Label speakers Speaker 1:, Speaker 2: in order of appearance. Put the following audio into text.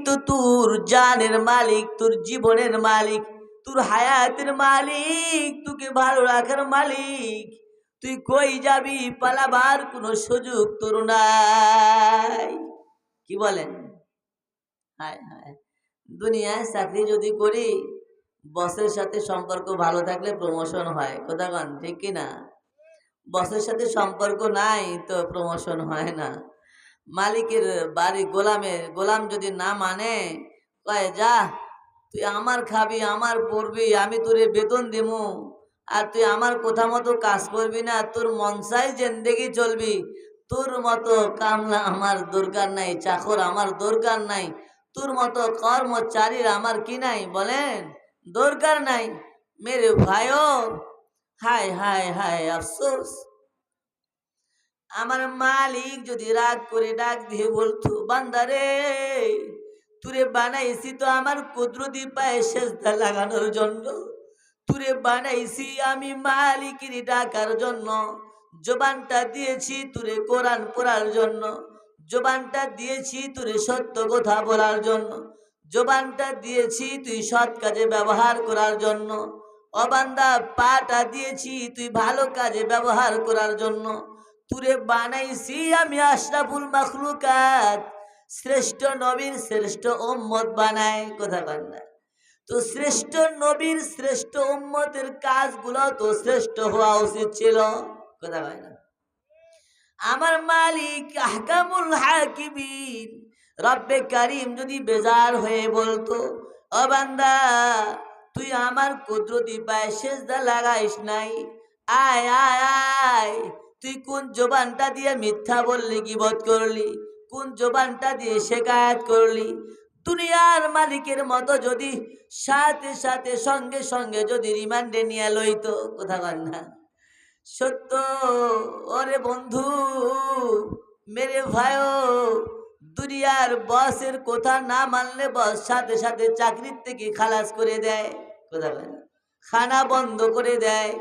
Speaker 1: তো তোর জানের মালিক, তোর জীবনের মালিক, তোর হায়াতের মালিক, তোকে ভালো রাখার মালিক। তুই কই যাবি? পালাবার কোনো সুযোগ তোর নাই। কি বলেন? হায় হায়, দুনিয়ায় চাকরি যদি করি, বসের সাথে সম্পর্ক ভালো থাকলে প্রমোশন হয়, কথা কন ঠিক কিনা? বসের সাথে সম্পর্ক নাই তো প্রমোশন হয় না। মালিকের বাড়ি গোলাম যদি না মানে, কয় যা, তুই আমার খাবি, আমার পড়বি, আমি তোরে বেতন দিমু, আর তুই আমার কথা মতো কাজ করবি না, তোর মন চাই জিন্দেগি চলবি, তোর মতো কামলা আমার দরকার নাই, চাকর আমার দরকার নাই, তোর মতো কর্মচারীর আমার কি নাই বলেন, দরকার নাই। মেরে ভাইও, হায় হায় হায় আফসোস। আমার মালিক যদি রাগ করে ডাক দিয়ে বলতো, বান্দারে তুরে বানাইছি তো আমার কুদরতি পায়ে সেজদা লাগানোর জন্য, তুরে বানাইছি আমি মালিকের ডাকার জন্য, জবানটা দিয়েছি তুরে কোরআন পড়ার জন্য, জবানটা দিয়েছি তুরে সত্য কথা বলার জন্য, জবানটা দিয়েছি তুই সৎ কাজে ব্যবহার করার জন্য। অবান্দা পাটা দিয়েছি তুই ভালো কাজে ব্যবহার করার জন্য। তুরে বানাইছি আমি আশরাফুল মাখলুকাত, শ্রেষ্ঠ নবীর শ্রেষ্ঠ উম্মত বানায়, কথা বল না? তো শ্রেষ্ঠ নবীর শ্রেষ্ঠ উম্মতের কাজগুলো তো শ্রেষ্ঠ হওয়া উচিত ছিল, কথা বল না? আমার মালিক আহকামুল হাকিমিন রব্বে কারিম যদি বেজার হয়ে বলতো, ও বান্দা তুই আমার কুদরতি পায়ে সেজদা লাগাইস নাই, আয় আয় আয়, তুই কোন জবানটা দিয়ে মিথ্যা বললি, গীবত করলি, কোন জবানটা দিয়ে শিকায়াত করলি? দুনিয়ার মালিকের মতো যদি সাথে সাথে সঙ্গে সঙ্গে যদি রিমান্ডে নিয়ে লইতো, কথা বল না? সত্য ওরে বন্ধু, মেরে ভাইও, দুনিয়ার বসের কথা না মানলে বস সাথে সাথে চাকরির থেকে খালাস করে দেয়, কথা বল না? খানা বন্ধ করে দেয়।